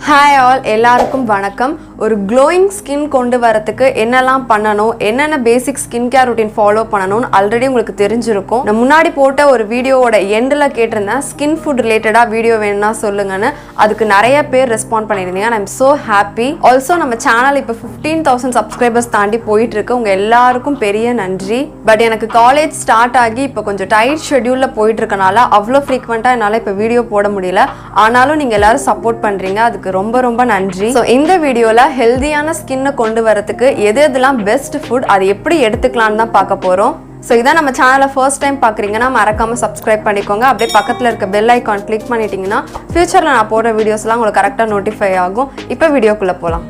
Hi all, எல்லாருக்கும் வணக்கம். ஒரு glowing skin கொண்டு வரதுக்கு என்னெல்லாம் பண்ணணும், என்னென்ன basic skincare routine follow பண்ணணும்னு ஆல்ரெடி உங்களுக்கு தெரிஞ்சிருக்கும். நான் முன்னாடி போட்ட ஒரு வீடியோவோட எண்ட்ல கேட்டிருந்தேன் skin food related வீடியோ வேணும்னா சொல்லுங்கன்னு. அதுக்கு நிறைய பேர் ரெஸ்பாண்ட் பண்ணிருந்தீங்க. I'm so happy. Also நம்ம சேனல் இப்போ 15,000 subscribers தாண்டி போயிட்டு இருக்கு. உங்க எல்லாருக்கும் பெரிய நன்றி. பட் எனக்கு காலேஜ் ஸ்டார்ட் ஆகி இப்போ கொஞ்சம் டைட் ஷெட்யூல்ல போயிட்டு இருக்கனால அவ்வளோ ஃப்ரீக்வெண்டா என்னால இப்போ வீடியோ போட முடியல. ஆனாலும் நீங்க எல்லாரும் சப்போர்ட் பண்றீங்க. அதுக்கு ரொம்ப ரொம்ப நன்றி. சோ இந்த வீடியோல ஹெல்தியான ஸ்கின்னை கொண்டு வரதுக்கு எது எதெல்லாம் பெஸ்ட் ஃபுட் அது எப்படி எடுத்துக்கலாம்னு தான் பார்க்க போறோம். சோ இதான் நம்ம சேனலை ஃபர்ஸ்ட் டைம் பார்க்குறீங்கன்னா மறக்காம சப்ஸ்கிரைப் பண்ணிக்கோங்க. அப்படியே பக்கத்தில் இருக்க பெல் ஐக்கான் கிளிக் பண்ணிட்டீங்கன்னா ஃபியூச்சரில் நான் போடுற வீடியோஸ்லாம் உங்களுக்கு கரெக்டாக நோட்டிஃபை ஆகும். இப்போ வீடியோக்குள்ளே போகலாம்.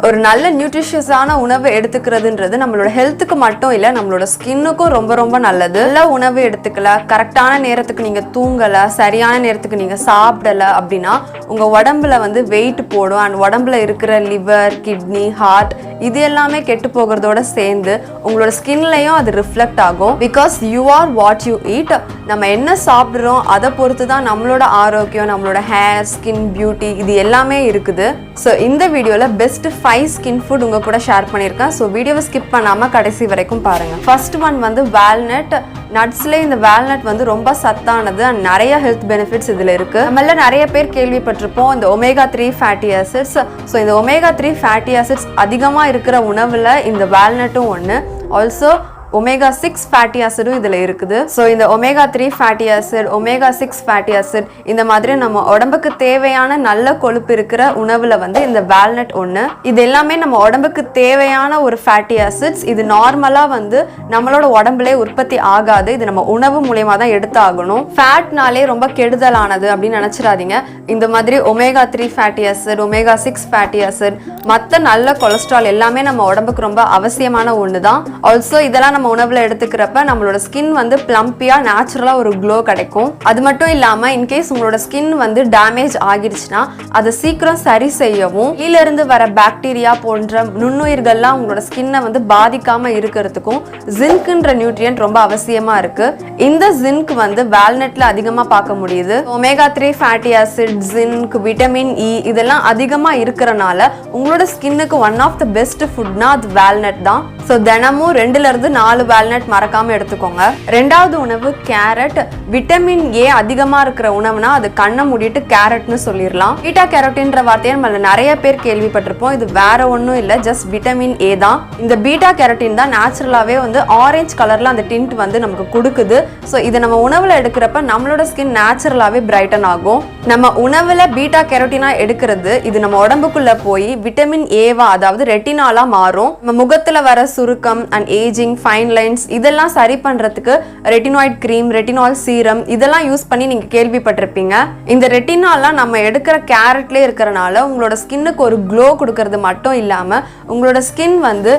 ஒரு நல்ல நியூட்ரிஷியஸான உணவு எடுத்துக்கிறதுன்றது நம்மளோட ஹெல்த்துக்கு மட்டும் இல்லை, நம்மளோட ஸ்கின்னுக்கும் ரொம்ப ரொம்ப நல்லது. நல்ல உணவு எடுத்துக்கல, கரெக்டான நேரத்துக்கு நீங்கள் தூங்கலை, சரியான நேரத்துக்கு நீங்கள் சாப்பிடலை அப்படின்னா உங்கள் உடம்புல வந்து வெயிட் போடும். அண்ட் உடம்புல இருக்கிற லிவர், கிட்னி, ஹார்ட் இது எல்லாமே கெட்டு போகிறதோட சேர்ந்து உங்களோட ஸ்கின்லையும் அது ரிஃப்ளெக்ட் ஆகும். Because you are what you eat. நம்ம என்ன சாப்பிட்றோம் அதை பொறுத்து தான் நம்மளோட ஆரோக்கியம், நம்மளோட ஹேர், ஸ்கின், பியூட்டி இது எல்லாமே இருக்குது. ஸோ இந்த வீடியோவில் பெஸ்ட் 5 ஸ்கின் ஃபுட் உங்க கூட ஷேர் பண்ணியிருக்கேன். ஸோ வீடியோவை ஸ்கிப் பண்ணாமல் கடைசி வரைக்கும் பாருங்க. ஃபர்ஸ்ட் ஒன் வந்து வால்நட். நட்ஸ்ல இந்த வால்நட் வந்து ரொம்ப சத்தானது அண்ட் நிறைய ஹெல்த் பெனிஃபிட்ஸ் இதில் இருக்கு. நம்மள நிறைய பேர் கேள்விப்பட்டிருப்போம் இந்த ஒமேகா 3 ஃபேட்டி ஆசிட்ஸ். ஸோ இந்த ஒமேகா 3 ஃபேட்டி ஆசிட்ஸ் அதிகமாக இருக்கிற உணவில் இந்த வால்நட்டும் ஒன்று. ஆல்சோ ஒமேகா 6 ஃபேட்டி ஆசிடும் இதில் இருக்குது. ஸோ இந்த omega 3 fatty acid, omega 6 fatty acid இந்த மாதிரி நம்ம உடம்புக்கு தேவையான நல்ல கொழுப்பு இருக்கிற உணவில் வந்து இந்த வால்நட் ஒன்று. இது எல்லாமே நம்ம உடம்புக்கு தேவையான ஒரு ஃபேட்டி ஆசிட்ஸ். இது நார்மலாக வந்து நம்மளோட உடம்புலே உற்பத்தி ஆகாது. இது நம்ம உணவு மூலயமா தான் எடுத்து ஆகணும். ஃபேட்னாலே ரொம்ப கெடுதலானது அப்படின்னு நினச்சிடாதீங்க. இந்த மாதிரி omega 3 fatty acid, omega 6 fatty acid, மற்ற நல்ல கொலஸ்ட்ரால் எல்லாமே நம்ம உடம்புக்கு ரொம்ப அவசியமான ஒன்று தான். ஆல்சோ இதெல்லாம் நம்ம உணவுல எடுத்துக்கிறப்ப நம்மளோட ஸ்கின் வந்து பிளம்பியா நேச்சுரலா ஒரு க்ளோ கிடைக்கும். அது மட்டும் இல்லாம இன்கேஸ் உங்களோட ஸ்கின் வந்து டேமேஜ் ஆகிடுச்சுன்னா அதை சீக்கிரம் சரி செய்யவும், கீழ இருந்து வர பாக்டீரியா போன்ற நுண்ணுயிர்கள்லாம் உங்களோட ஸ்கின்னை வந்து பாதிக்காம இருக்கிறதுக்கும் ஜிங்க்ன்ற நியூட்ரியன்ட் ரொம்ப அவசியமா இருக்கு. இந்த ஜிங்க் வந்து வால்நட்ல அதிகமா பார்க்க முடியுது. Omega 3 fatty acid, zinc, vitamin E இதெல்லாம் அதிகமா இருக்கிறனால உங்களோட ஸ்கின்னுக்கு ஒன் ஆஃப் த பெஸ்ட் ஃபுட்னா அது வால்நட் தான். ஸோ தினமும் 2ல இருந்து 4 வால்நட் மறக்காம எடுத்துக்கோங்க. ரெண்டாவது உணவு கேரட். விட்டமின் ஏ அதிகமா இருக்கிற உணவுனா அது கண்ணை மூடிட்டு கேரட்னு சொல்லிடலாம். பீட்டா கேரோட்டின்ற வார்த்தையை நம்ம நிறைய பேர் கேள்விப்பட்டிருப்போம். இது வேற ஒன்றும் இல்லை, ஜஸ்ட் விட்டமின் ஏ தான். இந்த பீட்டா கேரோட்டின் தான் நேச்சுரலாவே வந்து ஆரஞ்சு கலர்ல அந்த டிண்ட் வந்து நமக்கு கொடுக்குது. ஸோ இதை நம்ம உணவுல எடுக்கிறப்ப நம்மளோட ஸ்கின் நேச்சுரலாவே பிரைட்டன் ஆகும். நம்ம உணவுல பீட்டா கேரோட்டினா எடுக்கிறது இது நம்ம உடம்புக்குள்ள போய் விட்டமின் ஏவா அதாவது ரெட்டினாலா மாறும். நம்ம முகத்துல வர சுருக்கம் அண்ட் ஏஜிங், ஃபைன் லைன்ஸ் இதெல்லாம் சரி பண்றதுக்கு ரெட்டினாய்ட் கிரீம், ரெட்டினால் சீரம் இதெல்லாம் யூஸ் பண்ணி நீங்க கேள்விப்பட்டிருப்பீங்க. இந்த ரெட்டினால்லாம் நம்ம எடுக்கிற கேரட்ல இருக்கிறனால உங்களோட ஸ்கின்னுக்கு ஒரு க்ளோ கொடுக்கறது மட்டும் இல்லாம உங்களோட ஸ்கின் வந்து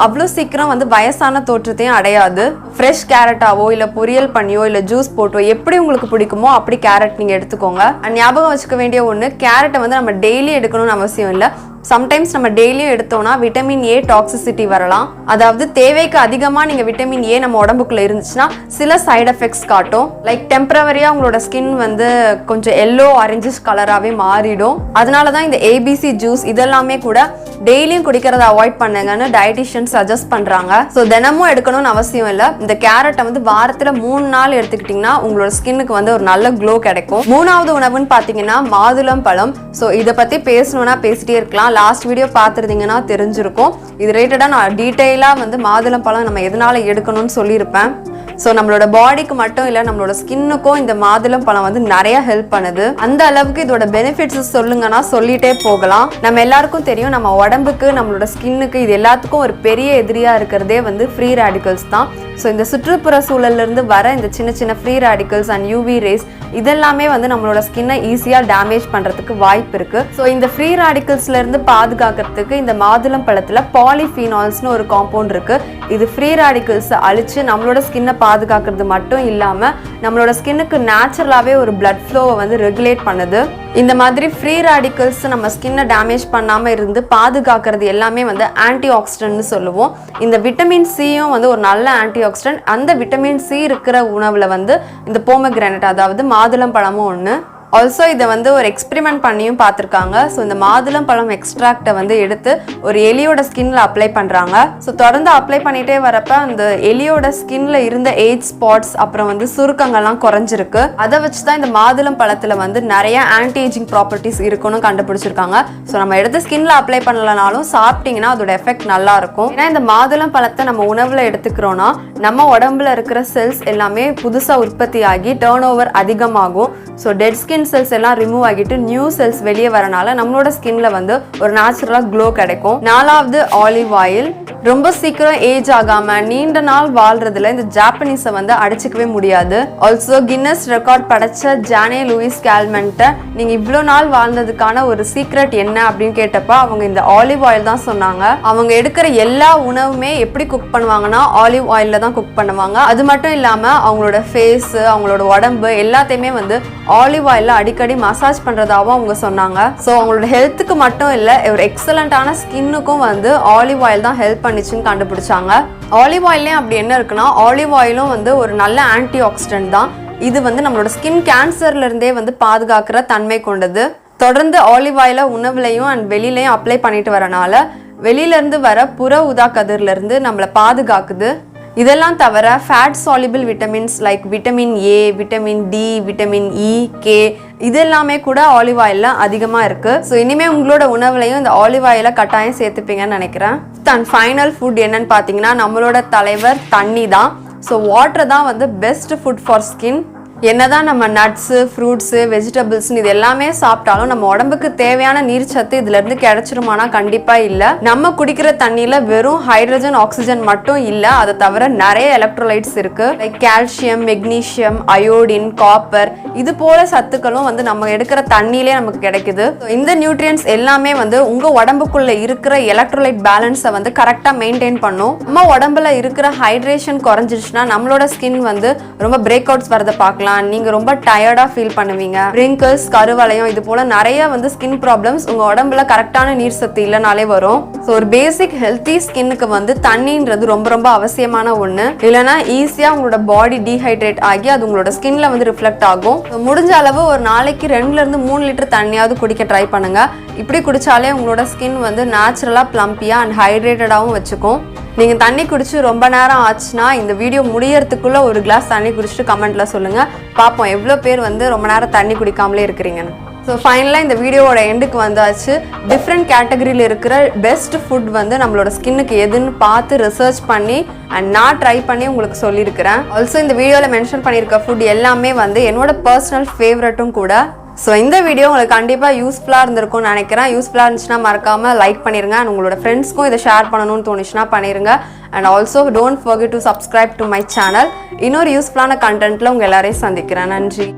அவ்வளோ சீக்கிரம் வந்து வயசான தோற்றத்தையும் அடையாது. ஃப்ரெஷ் கேரட்டாவோ இல்ல பொரியல் பண்ணியோ இல்ல ஜூஸ் போட்டோ எப்படி உங்களுக்கு பிடிக்குமோ அப்படி கேரட் நீங்க எடுத்துக்கோங்க. ஞாபகம் வச்சுக்க வேண்டிய ஒன்று, கேரட்டை வந்து நம்ம டெய்லி எடுக்கணும்னு அவசியம் இல்லை. சம்டைம்ஸ் நம்ம டெய்லியும் எடுத்தோம்னா விட்டமின் ஏ டாக்ஸிசிட்டி வரலாம். அதாவது தேவைக்கு அதிகமாக நீங்கள் விட்டமின் ஏ நம்ம உடம்புக்குள்ள இருந்துச்சுன்னா சில சைடு எஃபெக்ட்ஸ் காட்டும். லைக் டெம்பரவரியாக உங்களோட ஸ்கின் வந்து கொஞ்சம் எல்லோ ஆரஞ்சிஷ் கலராகவே மாறிடும். அதனால தான் இந்த ஏபிசி ஜூஸ் இதெல்லாமே கூட டெய்லியும் குடிக்கிறத அவாய்ட் பண்ணுங்கன்னு டயட்டிஷியன் சஜஸ்ட் பண்ணுறாங்க. ஸோ தினமும் எடுக்கணும்னு அவசியம் இல்லை. இந்த கேரட்டை வந்து வாரத்தில் 3 நாள் எடுத்துக்கிட்டிங்கன்னா உங்களோட ஸ்கின்னுக்கு வந்து ஒரு நல்ல க்ளோ கிடைக்கும். மூணாவது உணவுன்னு பார்த்தீங்கன்னா மாதுளம் பழம். ஸோ இதை பற்றி பேசணும்னா பேசிட்டே இருக்கலாம். லாஸ்ட் வீடியோ பார்த்துருந்தீங்கன்னா தெரிஞ்சிருக்கும். இது ரிலேட்டடாக நான் டீட்டெயிலாக வந்து மாதுளம் பழம் நம்ம எதனால எடுக்கணும்னு சொல்லியிருப்பேன். ஸோ நம்மளோட பாடிக்கு மட்டும் இல்லை நம்மளோட ஸ்கின்னுக்கும் இந்த மாதுளம் பழம் வந்து நிறைய ஹெல்ப் பண்ணுது. அந்த அளவுக்கு இதோட பெனிஃபிட்ஸ் சொல்லுங்கன்னா சொல்லிட்டே போகலாம். நம்ம எல்லாருக்கும் தெரியும் நம்ம உடம்புக்கு நம்மளோட ஸ்கின்னுக்கு இது எல்லாத்துக்கும் ஒரு பெரிய எதிரியா இருக்கிறதே வந்து ஃப்ரீ ரேடிக்கல்ஸ் தான். ஸோ இந்த சுற்றுப்புற சூழல்ல இருந்து வர இந்த சின்ன சின்ன free radicals and UV rays இதெல்லாமே வந்து நம்மளோட ஸ்கின்னை ஈஸியாக டேமேஜ் பண்ணுறதுக்கு வாய்ப்பு இருக்கு. ஸோ இந்த ஃப்ரீ ரேடிக்கல்ஸ்ல இருந்து பாதுகாக்கிறதுக்கு இந்த மாதுளம் பழத்தில் பாலிஃபீனால்ஸ்னு ஒரு காம்பவுண்ட் இருக்கு. இது ஃப்ரீ ரேடிக்கல்ஸை அழிச்சு நம்மளோட ஸ்கின்னை பாதுகாக்கிறது மட்டும் இல்லாமல் நம்மளோட ஸ்கின்னுக்கு நேச்சுரலாகவே ஒரு பிளட் ஃப்ளோவை வந்து ரெகுலேட் பண்ணுது. இந்த மாதிரி ஃப்ரீ ரேடிக்கல்ஸ் நம்ம ஸ்கின்னை டேமேஜ் பண்ணாமல் இருந்து பாதுகாக்கிறது எல்லாமே வந்து ஆன்டி ஆக்சிடென்ட்னு சொல்லுவோம். இந்த விட்டமின் சியும் வந்து ஒரு நல்ல ஆன்டி ஆக்சிடென்ட். அந்த விட்டமின் சி இருக்கிற உணவில் வந்து இந்த போமோகிரானேட் அதாவது மாதுளம் பழமும் ஒன்று. ஆல்சோ இதை வந்து ஒரு எக்ஸ்பெரிமெண்ட் பண்ணியும் பார்த்துருக்காங்க. ஸோ இந்த மாதுளம் பழம் எக்ஸ்ட்ராக்டை வந்து எடுத்து ஒரு எலியோட ஸ்கின்ல அப்ளை பண்ணுறாங்க. ஸோ தொடர்ந்து அப்ளை பண்ணிகிட்டே வரப்ப அந்த எலியோட ஸ்கின்ல இருந்த ஏஜ் ஸ்பாட்ஸ் அப்புறம் வந்து சுருக்கங்கள்லாம் குறைஞ்சிருக்கு. அதை வச்சு தான் இந்த மாதுளம் பழத்தில் வந்து நிறைய ஆன்டி ஏஜிங் ப்ராப்பர்ட்டிஸ் இருக்குன்னு கண்டுபிடிச்சிருக்காங்க. ஸோ நம்ம எடுத்து ஸ்கின்ல அப்ளை பண்ணலனாலும் சாப்பிட்டீங்கன்னா அதோட எஃபெக்ட் நல்லா இருக்கும். ஏன்னா இந்த மாதுளம் பழத்தை நம்ம உணவில் எடுத்துக்கிறோன்னா நம்ம உடம்புல இருக்கிற செல்ஸ் எல்லாமே புதுசாக உற்பத்தி ஆகி டேர்ன் ஓவர் அதிகமாகும். ஸோ டெட் ஸ்கின் செல்ஸ் எல்லாம் ரிமூவ் ஆகிட்டு நியூ செல்ஸ் வெளியே வரனால நம்மளோட ஸ்கின்ல வந்து ஒரு நேச்சுரலா க்ளோ கிடைக்கும். 4வது ஆலிவ் ஆயில். ரொம்ப சீக்கிரம் ஏஜ் ஆகாம நீண்ட நாள் வாழ்றதுல இந்த ஜாப்பனீஸை வந்து அடிச்சுக்கவே முடியாது. ஆல்சோ கின்னஸ் ரெக்கார்ட் படைச்ச ஜானே லூயிஸ் கேல்மென்ட்ட நீங்க இவ்வளோ நாள் வாழ்ந்ததுக்கான ஒரு சீக்ரெட் என்ன அப்படின்னு கேட்டப்ப அவங்க இந்த ஆலிவ் ஆயில் தான் சொன்னாங்க. அவங்க எடுக்கிற எல்லா உணவுமே எப்படி குக் பண்ணுவாங்கன்னா ஆலிவ் ஆயில்ல தான் குக் பண்ணுவாங்க. அது மட்டும் இல்லாம அவங்களோட ஃபேஸ் அவங்களோட உடம்பு எல்லாத்தையுமே வந்து ஆலிவ் ஆயில்ல அடிக்கடி மசாஜ் பண்றதாவும் அவங்க சொன்னாங்க. ஸோ அவங்களோட ஹெல்த்துக்கு மட்டும் இல்லை ஒரு எக்ஸலண்டான ஸ்கின்னுக்கும் வந்து ஆலிவ் ஆயில் தான் ஹெல்ப் பண்ணிச்சுன்னு கண்டுபிடிச்சாங்க. ஆலிவ் ஆயிலையும் அப்படி என்ன இருக்குன்னா ஆலிவ் ஆயிலும் வந்து ஒரு நல்ல ஆன்டி ஆக்சிடென்ட் தான். இது வந்து நம்மளோட ஸ்கின் கேன்சர்ல இருந்தே வந்து பாதுகாக்கிற தன்மை கொண்டது. தொடர்ந்து ஆலிவ் ஆயிலை உணவுலையும் அண்ட் வெளியிலையும் அப்ளை பண்ணிட்டு வரனால வெளியிலேருந்து வர புற ஊதா கதிர்ல இருந்து நம்மளை பாதுகாக்குது. இதெல்லாம் தவிர fat soluble vitamins like vitamin A, vitamin D, vitamin E, K இது எல்லாமே கூட ஆலிவ் ஆயில்ல அதிகமாக இருக்கு. ஸோ இனிமே உங்களோட உணவுலையும் இந்த ஆலிவ் ஆயிலை கட்டாயம் சேர்த்துப்பீங்கன்னு நினைக்கிறேன். அண்ட் ஃபைனல் ஃபுட் என்னன்னு பார்த்தீங்கன்னா நம்மளோட தலைவர் தண்ணி தான். ஸோ வாட்டர் தான் வந்து பெஸ்ட் ஃபுட் ஃபார் ஸ்கின். என்னதான் நம்ம நட்ஸு ஃப்ரூட்ஸு வெஜிடபிள்ஸ்னு இது எல்லாமே சாப்பிட்டாலும் நம்ம உடம்புக்கு தேவையான நீர் சத்து இதுல இருந்து கிடைச்சிருமானா கண்டிப்பா இல்லை. நம்ம குடிக்கிற தண்ணியில வெறும் ஹைட்ரஜன் ஆக்சிஜன் மட்டும் இல்லை, அதை தவிர நிறைய எலக்ட்ரோலைட்ஸ் இருக்கு. Like calcium, magnesium, iodine, copper இது போல சத்துக்களும் வந்து நம்ம எடுக்கிற தண்ணியிலே நமக்கு கிடைக்குது. இந்த நியூட்ரியன்ஸ் எல்லாமே வந்து உங்க உடம்புக்குள்ள இருக்கிற எலக்ட்ரோலைட் பேலன்ஸை வந்து கரெக்டா மெயின்டைன் பண்ணும். நம்ம உடம்புல இருக்கிற ஹைட்ரேஷன் குறைஞ்சிருச்சுன்னா நம்மளோட ஸ்கின் வந்து ரொம்ப பிரேக் அவுட்ஸ் வரதை பார்க்கலாம். நீங்க ரொம்ப டயர்டா ஃபீல் பண்ணுவீங்க. wrinkles, கருவளையம் இது போல நிறைய வந்து ஸ்கின் ப்ராப்ளம்ஸ் உங்க உடம்புல கரெக்டான நீர் சத்து இல்லனாலே வரும். ஸோ ஒரு பேசிக் ஹெல்த்தி ஸ்கின்னுக்கு வந்து தண்ணின்றது ரொம்ப ரொம்ப அவசியமான ஒண்ணு. இல்லைன்னா ஈஸியா உங்களோட பாடி டீஹைட்ரேட் ஆகி அது உங்களோட ஸ்கின்ல வந்து ரிஃப்ளெக்ட் ஆகும். முடிஞ்ச அளவு ஒரு நாளைக்கு 2-3 லிட்டர் தண்ணியாவது குடிக்க ட்ரை பண்ணுங்க. இப்படி குடிச்சாலே உங்களோட ஸ்கின் வந்து நேச்சுரலா பிளம்பியா அண்ட் ஹைட்ரேட்டடாகவும் வச்சுக்கும். நீங்கள் தண்ணி குடிச்சு ரொம்ப நேரம் ஆச்சுன்னா இந்த வீடியோ முடியறதுக்குள்ள ஒரு கிளாஸ் தண்ணி குடிச்சிட்டு கமெண்ட்ல சொல்லுங்க. பார்ப்போம் எவ்வளோ பேர் வந்து ரொம்ப நேரம் தண்ணி குடிக்காமலே இருக்கிறீங்கன்னு. ஸோ ஃபைனலாக இந்த வீடியோவோட எண்டுக்கு வந்தாச்சு. டிஃப்ரெண்ட் கேட்டகரியில் இருக்கிற பெஸ்ட் ஃபுட் வந்து நம்மளோட ஸ்கின்னுக்கு எதுன்னு பார்த்து ரிசர்ச் பண்ணி அண்ட் நான் ட்ரை பண்ணி உங்களுக்கு சொல்லியிருக்கிறேன். ஆல்சோ இந்த வீடியோவில் மென்ஷன் பண்ணியிருக்க ஃபுட் எல்லாமே வந்து என்னோட பர்சனல் ஃபேவரட்டும் கூட. ஸோ இந்த வீடியோ உங்களுக்கு கண்டிப்பாக யூஸ்ஃபுல்லாக இருந்திருக்கும்னு நினைக்கிறேன். யூஸ்ஃபுல்லாக இருந்துச்சுன்னா மறக்காமல் லைக் பண்ணிடுங்க. அண்ட் உங்களோட ஃப்ரெண்ட்ஸ்க்கும் இதை ஷேர் பண்ணணும்னு தோணுச்சுன்னா பண்ணிடுங்க. And also don't forget to subscribe to my channel. இன்னொரு யூஸ்ஃபுல்லான கண்டென்ட்டில் உங்கள் எல்லாரையும் சந்திக்கிறேன். நன்றி.